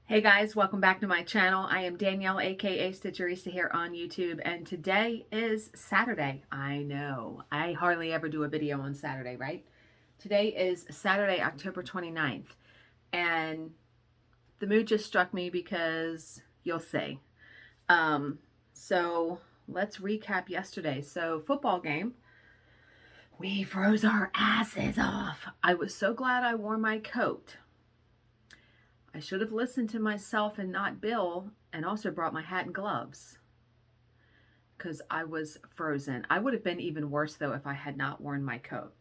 Hey guys, welcome back to my channel. I am Danielle, aka Stitcherista here on YouTube, and today is Saturday. I know, I hardly ever do a video on Saturday, right? Today is Saturday, October 29th, and the mood just struck me because you'll see. So let's recap yesterday. So football game, we froze our asses off. I was so glad I wore my coat. I should have listened to myself and not Bill, and also brought my hat and gloves because I was frozen. I would have been even worse though if I had not worn my coat.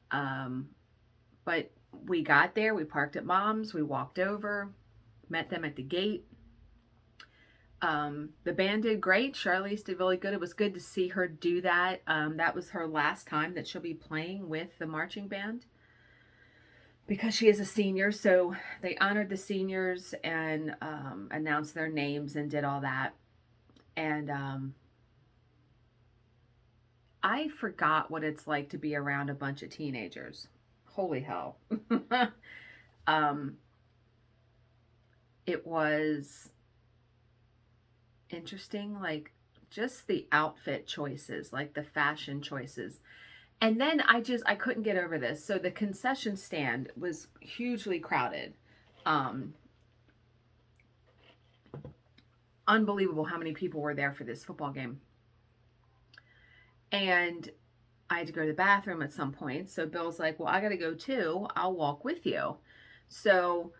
But we got there, we parked at Mom's, we walked over, met them at the gate. The band did great. Charlize did really good. It was good to see her do that. That was her last time that she'll be playing with the marching band, because she is a senior. So they honored the seniors and announced their names and did all that. And I forgot what it's like to be around a bunch of teenagers. Holy hell. It was interesting, like just the outfit choices, like the fashion choices. And then I couldn't get over this. So the concession stand was hugely crowded. Unbelievable how many people were there for this football game. And I had to go to the bathroom at some point. So Bill's like, well, I got to go too. I'll walk with you. So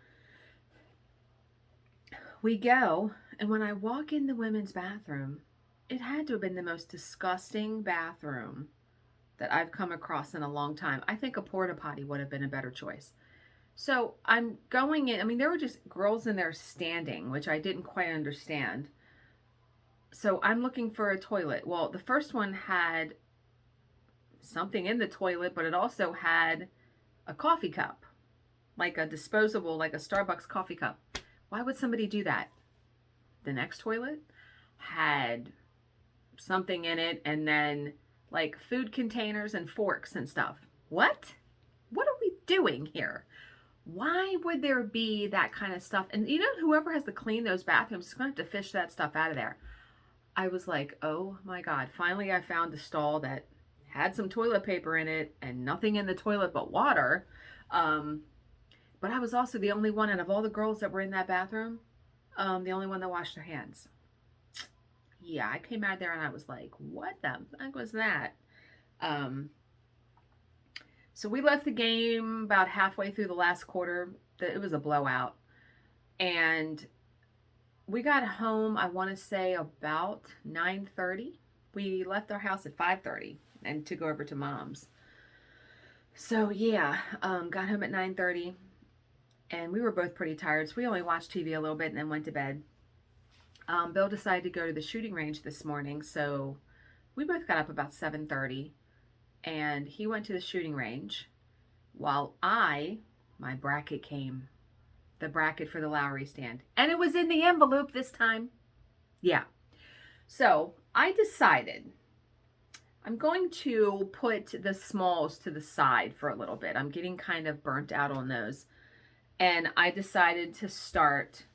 we go. And when I walk in the women's bathroom, it had to have been the most disgusting bathroom that I've come across in a long time. I think a porta potty would have been a better choice. So I'm going in. I mean, there were just girls in there standing, which I didn't quite understand. So I'm looking for a toilet. Well, the first one had something in the toilet, but it also had a coffee cup, like a disposable, like a Starbucks coffee cup. Why would somebody do that? The next toilet had something in it, and then like food containers and forks and stuff. What? What are we doing here? Why would there be that kind of stuff? And you know, whoever has to clean those bathrooms is going to have to fish that stuff out of there. I was like, oh my God. Finally, I found a stall that had some toilet paper in it and nothing in the toilet but water. But I was also the only one out of all the girls that were in that bathroom, the only one that washed their hands. Yeah, I came out there and I was like, what the heck was that? So we left the game about halfway through the last quarter. It was a blowout. And we got home, I want to say about 9:30. We left our house at 5:30 and to go over to Mom's. So yeah, got home at 9:30 and we were both pretty tired. So we only watched TV a little bit and then went to bed. Bill decided to go to the shooting range this morning, so we both got up about 7:30, and he went to the shooting range while my bracket came, the bracket for the Lowry stand, and it was in the envelope this time. Yeah. So I decided I'm going to put the smalls to the side for a little bit. I'm getting kind of burnt out on those, and I decided to start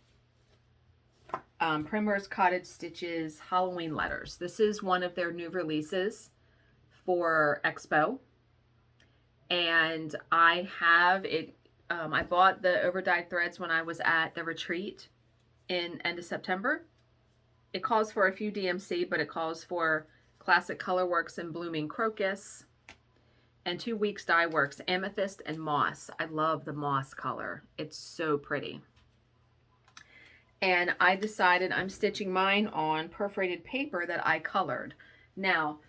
Primrose Cottage Stitches Halloween Letters. This is one of their new releases for Expo. And I have it, I bought the overdyed threads when I was at the retreat in end of September. It calls for a few DMC, but it calls for Classic Colorworks and Blooming Crocus, and 2 weeks dye works, Amethyst and Moss. I love the moss color. It's so pretty. And I decided I'm stitching mine on perforated paper that I colored. Now,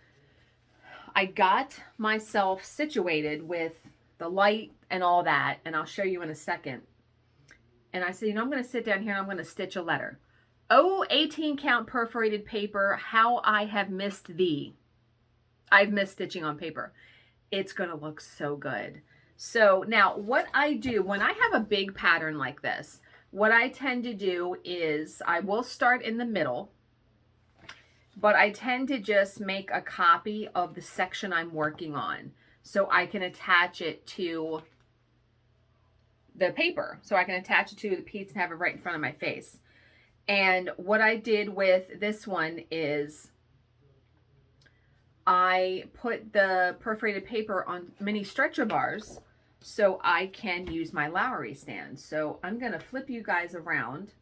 I got myself situated with the light and all that, and I'll show you in a second. And I said, you know, I'm going to sit down here and I'm going to stitch a letter. Oh, 18 count perforated paper, how I have missed thee. I've missed stitching on paper. It's going to look so good. So now what I do when I have a big pattern like this, what I tend to do is I will start in the middle, but I tend to just make a copy of the section I'm working on so I can attach it to the paper so I can attach it to the piece and have it right in front of my face. And what I did with this one is I put the perforated paper on mini stretcher bars so I can use my Lowry stand. So I'm going to flip you guys around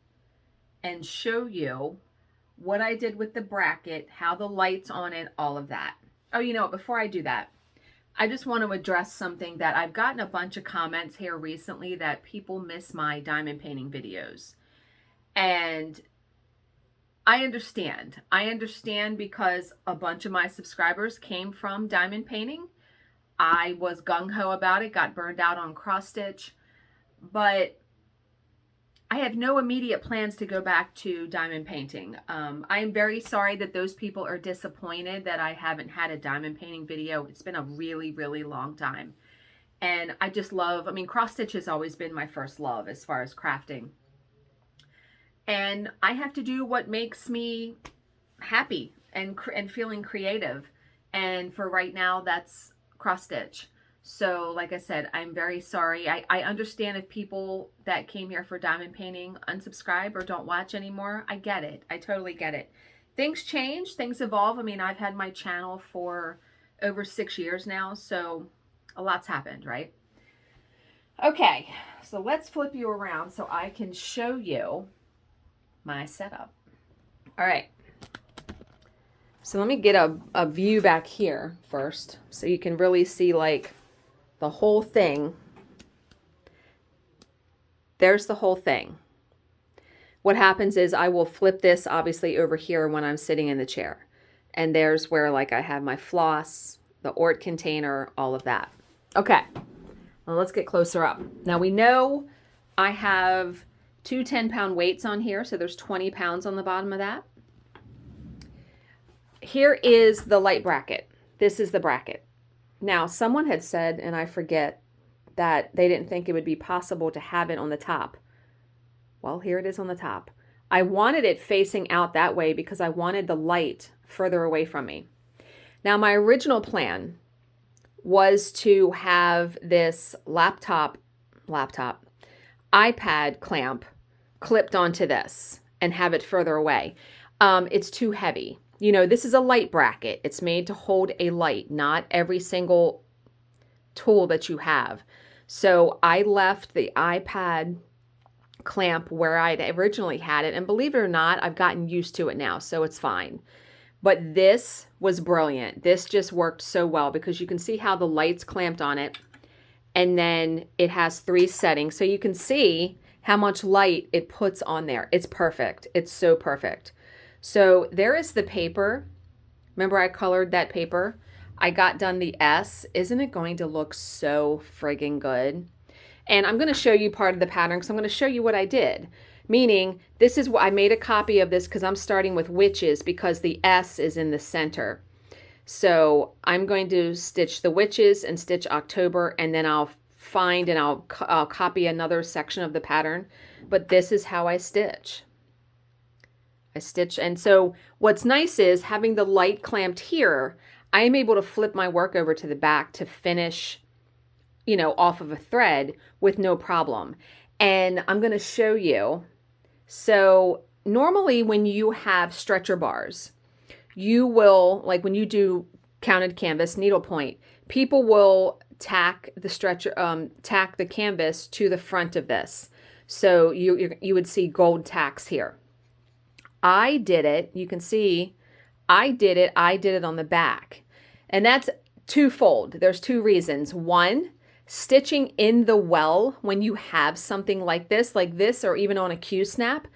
and show you what I did with the bracket, how the light's on it, all of that. Oh, you know what, before I do that, I just want to address something that I've gotten a bunch of comments here recently that people miss my diamond painting videos. And I understand. I understand because a bunch of my subscribers came from diamond painting. I was gung-ho about it, got burned out on cross stitch, but I have no immediate plans to go back to diamond painting. I am very sorry that those people are disappointed that I haven't had a diamond painting video. It's been a really, really long time. And I just love, I mean, cross stitch has always been my first love as far as crafting. And I have to do what makes me happy and feeling creative. And for right now, that's cross stitch. So like I said, I'm very sorry. I understand if people that came here for diamond painting unsubscribe or don't watch anymore. I get it. I totally get it. Things change, things evolve. I mean, I've had my channel for over 6 years now, so a lot's happened, right? Okay, so let's flip you around so I can show you my setup. All right. So let me get a view back here first so you can really see like the whole thing. There's the whole thing. What happens is I will flip this obviously over here when I'm sitting in the chair. And there's where like I have my floss, the Ort container, all of that. Okay, well, let's get closer up. Now we know I have two 10-pound weights on here, so there's 20 pounds on the bottom of that. Here is the light bracket. This is the bracket. Now, someone had said, and I forget, that they didn't think it would be possible to have it on the top. Well, here it is on the top. I wanted it facing out that way because I wanted the light further away from me. Now, my original plan was to have this iPad clamp clipped onto this and have it further away. It's too heavy. You know, this is a light bracket. It's made to hold a light, not every single tool that you have. So I left the iPad clamp where I'd originally had it. And believe it or not, I've gotten used to it now, so it's fine. But this was brilliant. This just worked so well because you can see how the light's clamped on it. And then it has 3 settings. So you can see how much light it puts on there. It's perfect. It's so perfect. So there is the paper. Remember I colored that paper? I got done the S. Isn't it going to look so friggin' good? And I'm going to show you part of the pattern because I'm going to show you what I did. Meaning, this is what I made a copy of this because I'm starting with witches because the S is in the center. So I'm going to stitch the witches and stitch October, and then I'll find and I'll copy another section of the pattern. But this is how I stitch. I stitch, and so what's nice is having the light clamped here, I am able to flip my work over to the back to finish, you know, off of a thread with no problem. And I'm going to show you. So normally when you have stretcher bars, you will, like when you do counted canvas needlepoint, people will tack the stretcher, tack the canvas to the front of this. So you would see gold tacks here. I did it, you can see, I did it on the back. And that's twofold. There's 2 reasons. One, stitching in the well when you have something like this, or even on a Q-snap,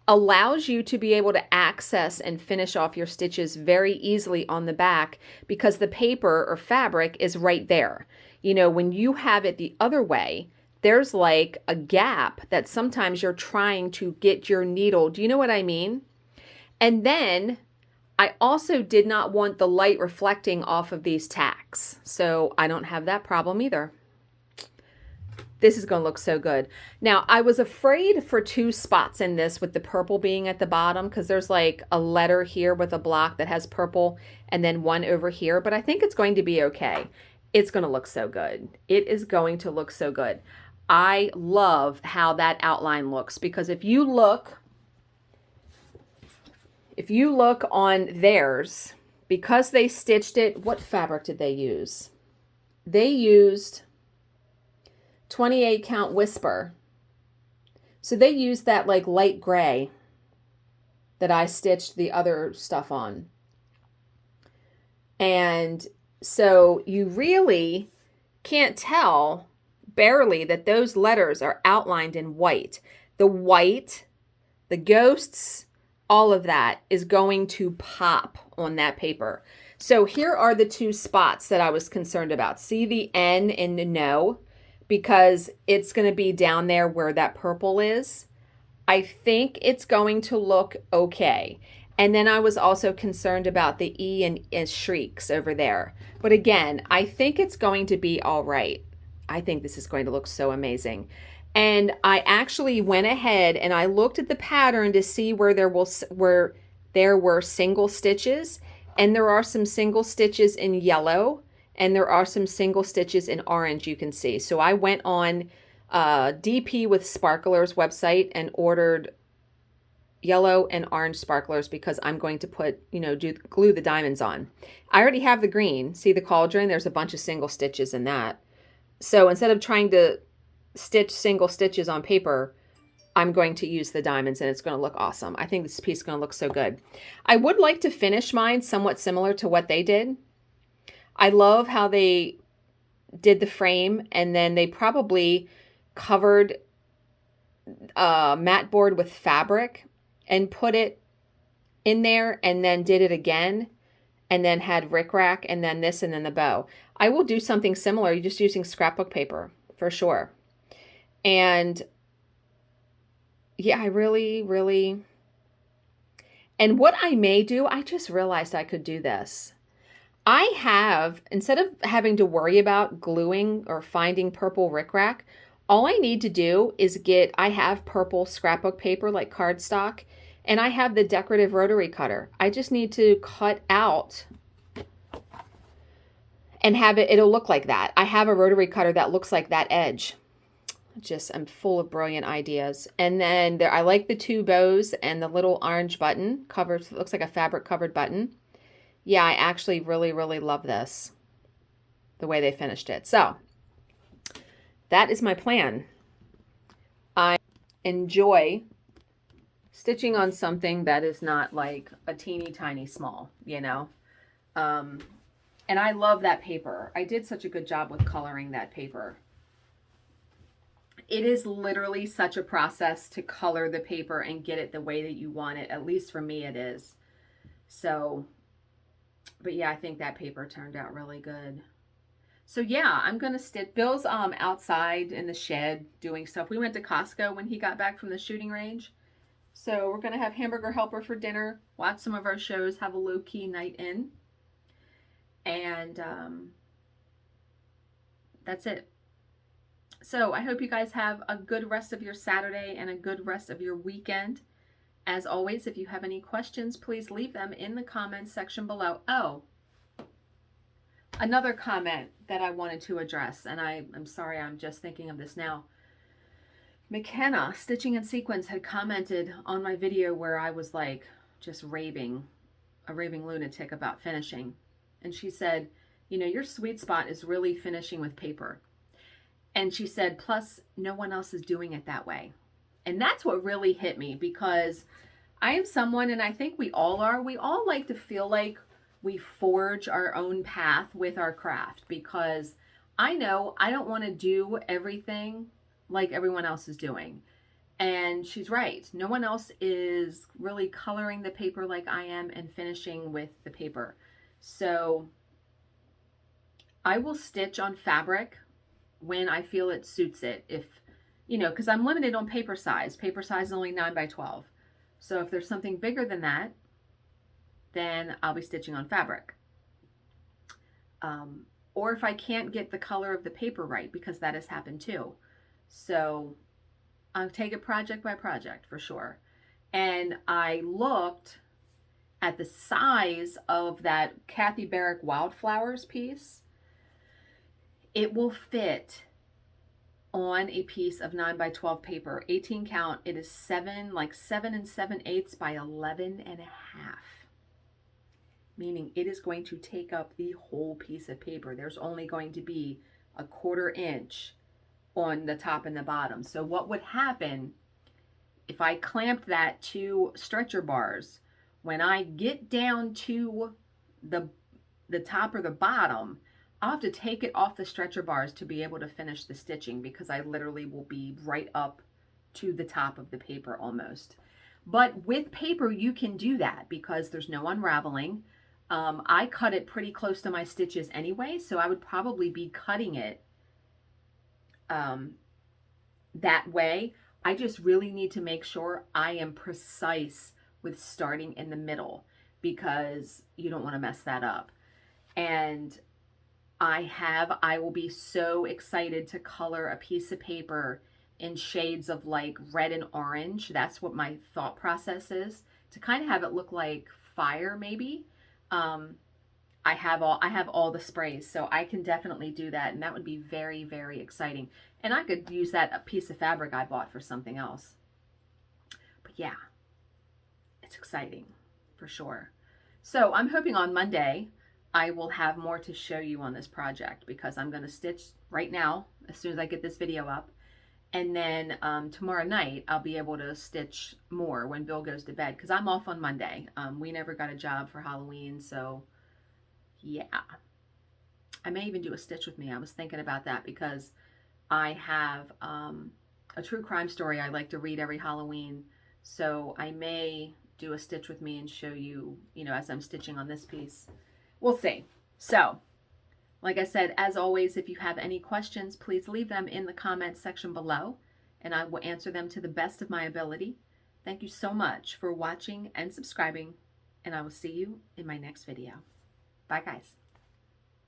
allows you to be able to access and finish off your stitches very easily on the back because the paper or fabric is right there. You know, when you have it the other way, there's like a gap that sometimes you're trying to get your needle. Do you know what I mean? And then I also did not want the light reflecting off of these tacks. So I don't have that problem either. This is going to look so good. Now, I was afraid for 2 spots in this with the purple being at the bottom because there's like a letter here with a block that has purple and then one over here, but I think it's going to be okay. It's going to look so good. It is going to look so good. I love how that outline looks, because if you look on theirs, because they stitched it, what fabric did they use? They used 28 count Whisper. So they used that like light gray that I stitched the other stuff on. And so you really can't tell barely that those letters are outlined in white. The white, the ghosts, all of that is going to pop on that paper. So here are the two spots that I was concerned about. See the N in the no? Because it's going to be down there where that purple is. I think it's going to look okay. And then I was also concerned about the E and shrieks over there. But again, I think it's going to be all right. I think this is going to look so amazing. And I actually went ahead and I looked at the pattern to see where there were single stitches. And there are some single stitches in yellow. And there are some single stitches in orange, you can see. So I went on DP with Sparkler's website and ordered yellow and orange sparklers, because I'm going to put, glue the diamonds on. I already have the green. See the cauldron? There's a bunch of single stitches in that. So instead of trying to stitch single stitches on paper, I'm going to use the diamonds, and it's going to look awesome. I think this piece is going to look so good. I would like to finish mine somewhat similar to what they did. I love how they did the frame, and then they probably covered mat board with fabric and put it in there, and then did it again, and then had rickrack, and then this, and then the bow. I will do something similar, just using scrapbook paper for sure. And yeah, I really, and what I may do, I just realized I could do this. I have, instead of having to worry about gluing or finding purple rickrack, all I need to do is I have purple scrapbook paper like cardstock, and I have the decorative rotary cutter. I just need to cut out and have it'll look like that. I have a rotary cutter that looks like that edge. I'm full of brilliant ideas. And then I like the two bows and the little orange button covered, looks like a fabric covered button. Yeah, I actually really love this, the way they finished it. So that is my plan. I enjoy stitching on something that is not like a teeny tiny small, and I love that paper. I did such a good job with coloring that paper. It is literally such a process to color the paper and get it the way that you want it. At least for me it is. So, but yeah, I think that paper turned out really good. So yeah, I'm going to stitch. Bill's outside in the shed doing stuff. We went to Costco when he got back from the shooting range. So we're going to have hamburger helper for dinner, watch some of our shows, have a low-key night in. And that's it. So I hope you guys have a good rest of your Saturday and a good rest of your weekend. As always, if you have any questions, please leave them in the comments section below. Oh, another comment that I wanted to address, and I'm sorry, I'm just thinking of this now. McKenna, Stitching in Sequence, had commented on my video where I was like just a raving lunatic about finishing. And she said, your sweet spot is really finishing with paper. And she said, plus no one else is doing it that way. And that's what really hit me, because I am someone, and I think we all are, we all like to feel like we forge our own path with our craft, because I know I don't want to do everything like everyone else is doing. And she's right. No one else is really coloring the paper like I am and finishing with the paper. So I will stitch on fabric when I feel it suits it. If, because I'm limited on paper size. Paper size is only 9 by 12. So if there's something bigger than that, then I'll be stitching on fabric. Or if I can't get the color of the paper right, because that has happened too. So I'll take it project by project for sure. And I looked at the size of that Kathy Barrick Wildflowers piece. It will fit on a piece of 9 by 12 paper, 18 count. It is 7 and 7/8 by 11 and a half, meaning it is going to take up the whole piece of paper. There's only going to be a 1/4 inch on the top and the bottom. So what would happen if I clamped that to stretcher bars? When I get down to the top or the bottom, I'll have to take it off the stretcher bars to be able to finish the stitching, because I literally will be right up to the top of the paper almost. But with paper, you can do that because there's no unraveling. I cut it pretty close to my stitches anyway, so I would probably be cutting it that way. I just really need to make sure I am precise with starting in the middle, because you don't want to mess that up. And I will be so excited to color a piece of paper in shades of like red and orange. That's what my thought process is, to kind of have it look like fire maybe. I have all the sprays, so I can definitely do that, and that would be very, very exciting. And I could use that a piece of fabric I bought for something else. But yeah, it's exciting for sure. So I'm hoping on Monday I will have more to show you on this project, because I'm going to stitch right now as soon as I get this video up. And then tomorrow night I'll be able to stitch more when Bill goes to bed, because I'm off on Monday. We never got a job for Halloween, so yeah. I may even do a stitch with me. I was thinking about that because I have a true crime story I like to read every Halloween. So I may do a stitch with me and show you, as I'm stitching on this piece. We'll see. So, like I said, as always, if you have any questions, please leave them in the comments section below, and I will answer them to the best of my ability. Thank you so much for watching and subscribing, and I will see you in my next video. Bye, guys.